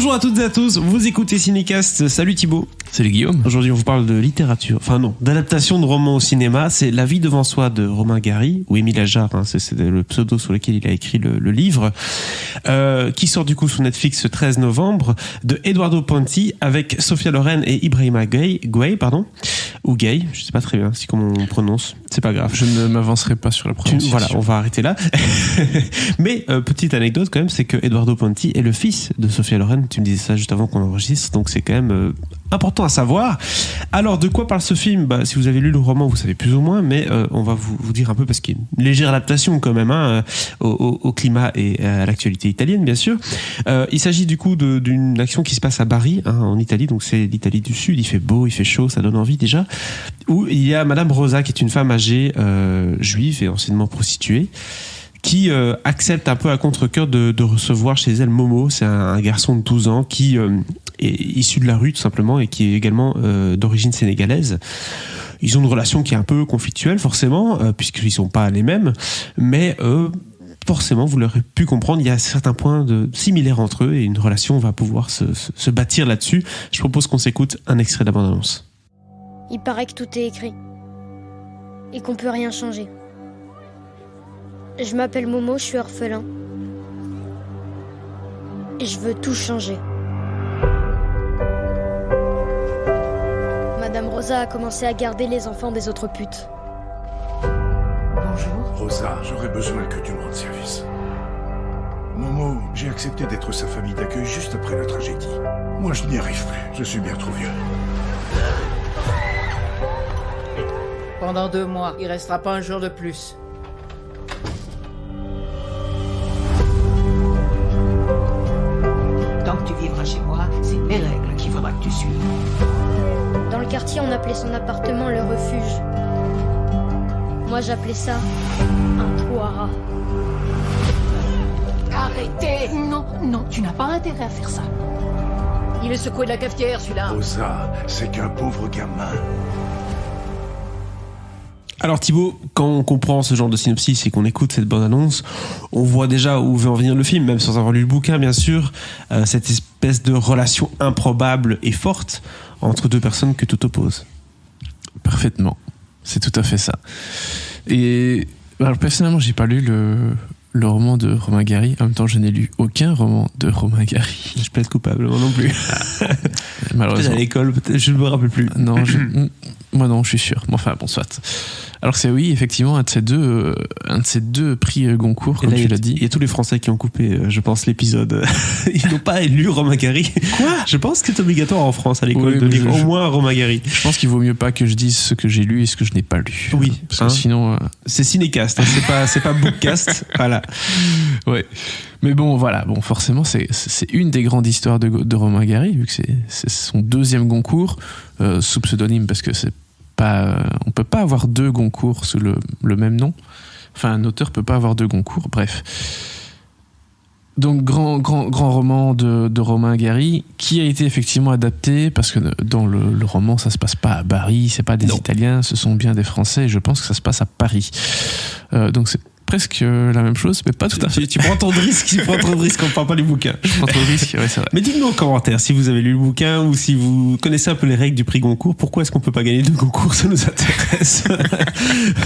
Bonjour à toutes et à tous, vous écoutez Cinécast. Salut Thibaut. Salut Guillaume. Aujourd'hui on vous parle de littérature, enfin non, d'adaptation de romans au cinéma. C'est La vie devant soi de Romain Gary, ou Émile Ajar, hein, c'est le pseudo sur lequel il a écrit le livre, qui sort du coup sur Netflix ce 13 novembre, de Eduardo Ponti, avec Sophia Loren et Ibrahima Gueye, ou Gay, je sais pas très bien si comment on prononce, c'est pas grave. Je ne m'avancerai pas sur la prononciation. Voilà, on va arrêter là. Mais petite anecdote quand même, c'est que Eduardo Ponti est le fils de Sophia Loren. Tu me disais ça juste avant qu'on enregistre, donc c'est quand même important à savoir. Alors, de quoi parle ce film ? Si vous avez lu le roman, vous savez plus ou moins, mais on va vous dire un peu, parce qu'il y a une légère adaptation quand même au climat et à l'actualité italienne, bien sûr. Il s'agit du coup d'une action qui se passe à Bari, en Italie, donc c'est l'Italie du Sud. Il fait beau, il fait chaud, ça donne envie déjà. Où il y a Madame Rosa, qui est une femme âgée, juive et anciennement prostituée, qui accepte un peu à contre-cœur de recevoir chez elle Momo. C'est un garçon de 12 ans qui est issu de la rue tout simplement et qui est également d'origine sénégalaise. Ils ont une relation qui est un peu conflictuelle forcément, puisqu'ils sont pas les mêmes, mais forcément vous l'aurez pu comprendre, il y a certains points similaires entre eux et une relation va pouvoir se bâtir là-dessus. Je propose qu'on s'écoute un extrait de la bande-annonce. Il paraît que tout est écrit et qu'on peut rien changer. Je m'appelle Momo, je suis orphelin. Et je veux tout changer. Madame Rosa a commencé à garder les enfants des autres putes. Bonjour. Rosa, j'aurais besoin que tu me rendes service. Momo, j'ai accepté d'être sa famille d'accueil juste après la tragédie. Moi, je n'y arrive plus. Je suis bien trop vieux. Pendant 2 mois, il restera pas un jour de plus. Tant que tu vivras chez moi, c'est mes règles qu'il faudra que tu suives. Dans le quartier, on appelait son appartement le refuge. Moi, j'appelais ça un trou à rats. Arrêtez! Non, tu n'as pas intérêt à faire ça. Il est secoué de la cafetière, celui-là. Rosa, c'est qu'un pauvre gamin. Alors Thibaut, quand on comprend ce genre de synopsis et qu'on écoute cette bande-annonce, on voit déjà où veut en venir le film, même sans avoir lu le bouquin bien sûr, cette espèce de relation improbable et forte entre deux personnes que tout oppose. Parfaitement, c'est tout à fait ça. Et alors, personnellement, j'ai pas lu le roman de Romain Gary. En même temps, je n'ai lu aucun roman de Romain Gary. Je plaide coupable, moi non plus. Malheureusement. Peut-être à l'école, peut-être, je ne me rappelle plus. Non, moi non, je suis sûr. Enfin, bon, soit. Alors c'est oui, effectivement, un de ces deux prix Goncourt, comme tu l'as dit. Il y a tous les Français qui ont coupé, je pense, l'épisode. Ils n'ont pas lu Romain Gary. Quoi ? Je pense que c'est obligatoire en France à l'école de lire au moins Romain Gary. Je pense qu'il vaut mieux pas que je dise ce que j'ai lu et ce que je n'ai pas lu. Oui, parce que sinon. C'est cinécast, c'est pas bookcast. Voilà. Ouais. Mais bon, voilà. Bon, forcément, c'est une des grandes histoires de Romain Gary, vu que c'est son deuxième Goncourt, sous pseudonyme, parce que on peut pas avoir 2 Goncourt sous le même nom. Enfin, un auteur peut pas avoir 2 Goncourt. Bref. Donc, grand roman de Romain Gary, qui a été effectivement adapté, parce que dans le roman, ça se passe pas à Bari, c'est pas des Italiens, ce sont bien des Français, et je pense que ça se passe à Paris. Donc, c'est presque la même chose, mais pas tout à fait. Tu prends trop de risques, on ne parle pas du bouquin. Je prends trop de risques, ouais, c'est vrai. Mais dites-nous en commentaire si vous avez lu le bouquin ou si vous connaissez un peu les règles du prix Goncourt. Pourquoi est-ce qu'on ne peut pas gagner 2 Goncourt ? Ça nous intéresse.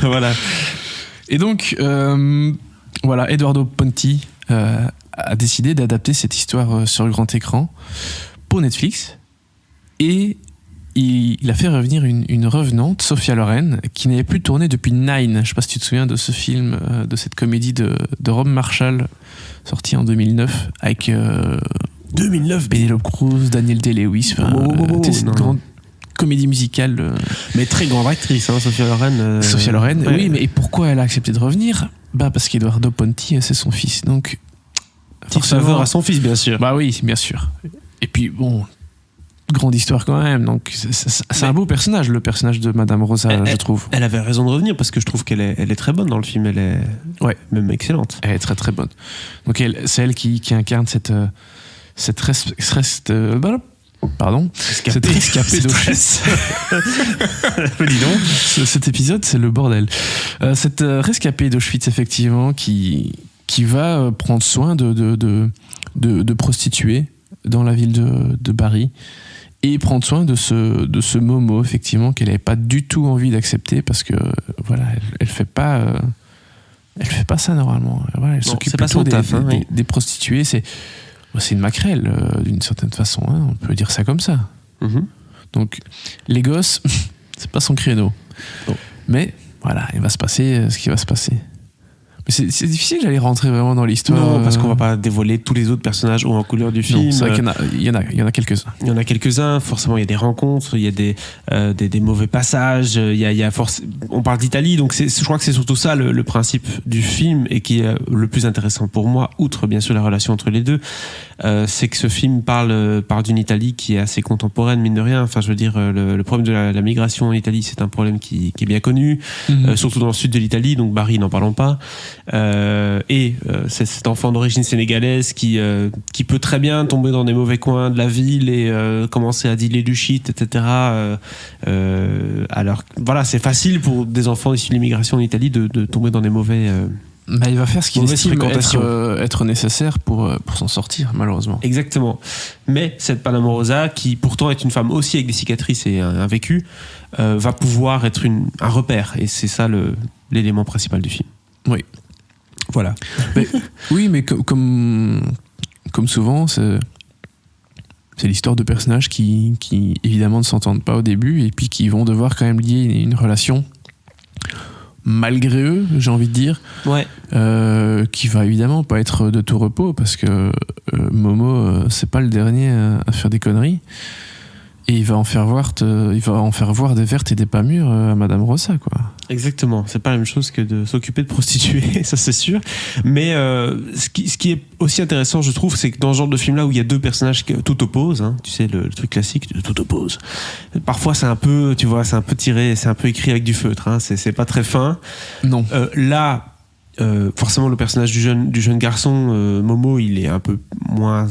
Voilà. Et donc, voilà, Eduardo Ponti a décidé d'adapter cette histoire sur le grand écran pour Netflix. Et il a fait revenir une revenante, Sophia Loren, qui n'avait plus tourné depuis Nine. Je ne sais pas si tu te souviens de ce film, de cette comédie de Rob Marshall, sortie en 2009, avec 2009 Penelope Cruz, Daniel Day-Lewis. C'est une grande comédie musicale. Mais très grande actrice, hein, Sophia Loren. Sophia Loren, ouais. Oui, mais et pourquoi elle a accepté de revenir ? Parce qu'Eduardo Ponti, c'est son fils. Donc, petite faveur à son fils, bien sûr. Bah oui, bien sûr. Et puis, bon, grande histoire quand même. Donc, c'est un beau personnage, le personnage de Madame Rosa, je trouve. Elle avait raison de revenir parce que je trouve qu'elle est très bonne dans le film. Elle est même excellente. Elle est très très bonne. Donc, c'est elle qui incarne cette rescapée d'Auschwitz. Dis donc. Cet épisode, c'est le bordel. Cette rescapée d'Auschwitz, effectivement, qui va prendre soin de prostituées dans la ville de Barry et prendre soin de ce Momo, effectivement, qu'elle n'avait pas du tout envie d'accepter parce que voilà, elle fait pas ça normalement. Voilà, elle s'occupe c'est pas plutôt son taf, oui. des prostituées. C'est une maquerelle d'une certaine façon, hein, on peut dire ça comme ça. Donc les gosses, c'est pas son créneau. Mais voilà, il va se passer ce qui va se passer. Mais c'est difficile d'aller rentrer vraiment dans l'histoire. Non, parce qu'on va pas dévoiler tous les autres personnages ou en couleur du film. Non, c'est vrai qu'il y en a quelques-uns. Il y en a quelques-uns. Forcément, il y a des rencontres, il y a des mauvais passages. On parle d'Italie, donc je crois que c'est surtout ça le principe du film et qui est le plus intéressant pour moi, outre bien sûr la relation entre les deux. C'est que ce film parle d'une Italie qui est assez contemporaine, mine de rien. Enfin, je veux dire, le problème de la migration en Italie, c'est un problème qui est bien connu, surtout dans le sud de l'Italie. Donc Bari, n'en parlons pas. C'est cet enfant d'origine sénégalaise qui peut très bien tomber dans des mauvais coins de la ville et commencer à dealer du shit, etc. Alors voilà, c'est facile pour des enfants issus de l'immigration en Italie de tomber dans des mauvais il va faire ce qu'il estime fréquentation. être nécessaire pour s'en sortir, malheureusement. Exactement. Mais cette Panama Rosa, qui pourtant est une femme aussi avec des cicatrices et un vécu, va pouvoir être un repère. Et c'est ça l'élément principal du film. Oui. Voilà. Mais comme souvent, c'est l'histoire de personnages qui évidemment ne s'entendent pas au début et puis qui vont devoir quand même lier une relation malgré eux, j'ai envie de dire, qui va évidemment pas être de tout repos parce que Momo, c'est pas le dernier à faire des conneries et il va en faire voir des vertes et des pas mûres à Madame Rosa, quoi. Exactement, c'est pas la même chose que de s'occuper de prostituées, ça c'est sûr. Mais ce qui est aussi intéressant, je trouve, c'est que dans ce genre de film-là où il y a deux personnages qui tout opposent, hein, tu sais, le truc classique de tout oppose. Parfois c'est un peu, tu vois, c'est un peu tiré, c'est un peu écrit avec du feutre, hein, c'est pas très fin. Non. Là, forcément, le personnage du jeune garçon, Momo, il est un peu moins,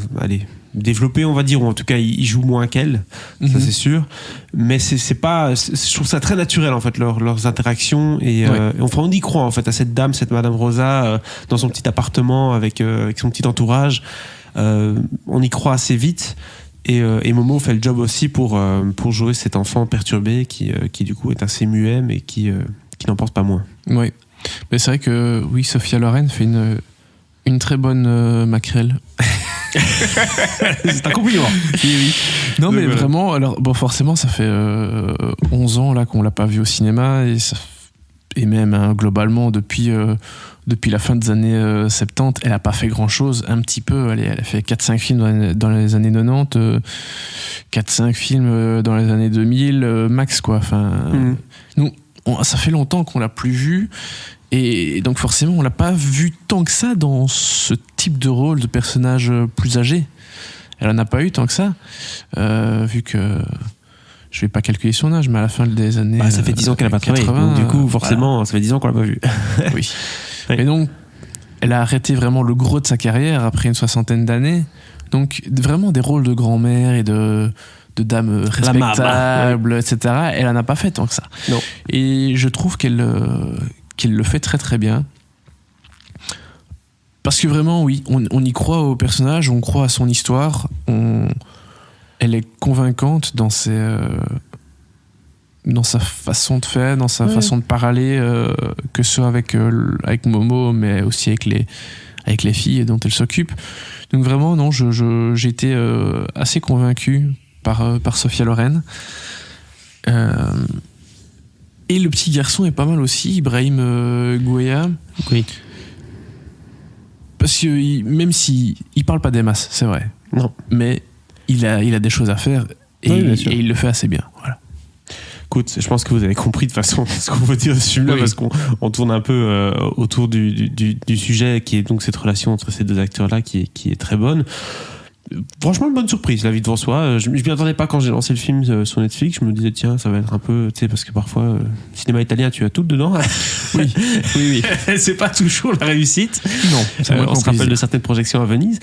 développé, on va dire, ou en tout cas il joue moins qu'elle, ça c'est sûr, mais c'est pas, je trouve ça très naturel en fait leurs interactions et on y croit en fait à cette dame, cette Madame Rosa dans son petit appartement avec son petit entourage, on y croit assez vite et Momo fait le job aussi pour jouer cet enfant perturbé qui du coup est assez muet mais qui n'en porte pas moins. Oui, mais c'est vrai que oui, Sophia Loren fait une très bonne maquerelle. C'est un compliment. Oui. Non, mais vraiment, alors, bon, forcément, ça fait 11 ans là, qu'on l'a pas vu au cinéma et même hein, globalement depuis la fin des années 70, elle a pas fait grand chose, un petit peu. Elle a fait 4-5 films dans les années 90, 4-5 films dans les années 2000, max, quoi. Enfin, nous, ça fait longtemps qu'on l'a plus vue. Et donc forcément, on l'a pas vu tant que ça dans ce type de rôle de personnage plus âgé. Elle en a pas eu tant que ça, vu que je vais pas calculer son âge, mais à la fin des années. Ça fait 10 ans qu'elle a pas travaillé. Donc, du coup, forcément, ça fait 10 ans qu'on l'a pas vu. Oui. Et donc, elle a arrêté vraiment le gros de sa carrière après une 60aine d'années. Donc, vraiment des rôles de grand-mère et de dames respectables, etc. Elle en a pas fait tant que ça. Non. Et je trouve qu'elle le fait très très bien. Parce que vraiment, oui, on y croit au personnage, on croit à son histoire, elle est convaincante dans sa façon de faire, dans sa façon de parler, que ce soit avec Momo, mais aussi avec les filles dont elle s'occupe. Donc vraiment, non, j'ai été assez convaincu par Sophia Loren. Et le petit garçon est pas mal aussi, Ibrahim Gouya. Oui. Parce que même s'il parle pas des masses, c'est vrai. Non. Mais il a des choses à faire et, et il le fait assez bien. Voilà. Écoute, je pense que vous avez compris de façon ce qu'on veut dire de ce film-là, parce qu'on tourne un peu autour du sujet qui est donc cette relation entre ces deux acteurs-là qui est très bonne. Franchement, une bonne surprise, La vie devant soi. Je m'y attendais pas quand j'ai lancé le film sur Netflix. Je me disais, tiens, ça va être un peu, tu sais, parce que parfois, cinéma italien, tu as tout dedans. Oui. C'est pas toujours la réussite. Non, on se rappelle de certaines projections à Venise.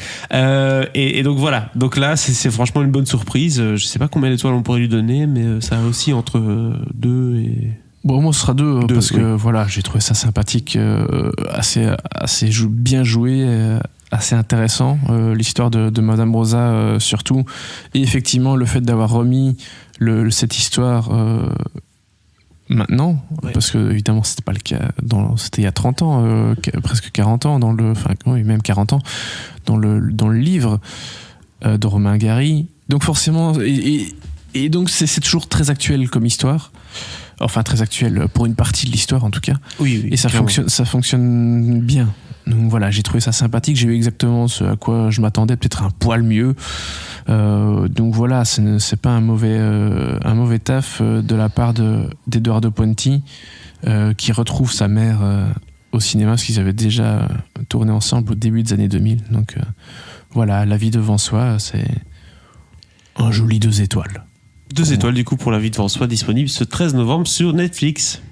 Et donc voilà. Donc là, c'est franchement une bonne surprise. Je sais pas combien d'étoiles on pourrait lui donner, mais ça a aussi entre 2 et. Bon, moi, ce sera 2 parce que voilà, j'ai trouvé ça sympathique, assez bien joué, assez intéressant, l'histoire de Madame Rosa surtout, et effectivement le fait d'avoir remis cette histoire maintenant, parce que évidemment c'était pas le cas, c'était il y a 30 ans, presque 40 ans, même 40 ans, dans le livre de Romain Gary. Donc forcément, et donc c'est toujours très actuel comme histoire. Enfin, très actuel pour une partie de l'histoire en tout cas. Oui, et ça fonctionne bien. Donc voilà, j'ai trouvé ça sympathique. J'ai eu exactement ce à quoi je m'attendais, peut-être un poil mieux. Donc voilà, c'est pas un mauvais taf de la part d'Edoardo Ponti, qui retrouve sa mère au cinéma, parce qu'ils avaient déjà tourné ensemble au début des années 2000. Donc voilà, La vie devant soi, c'est un joli 2 étoiles. 2 étoiles du coup pour La vie devant soi, disponible ce 13 novembre sur Netflix.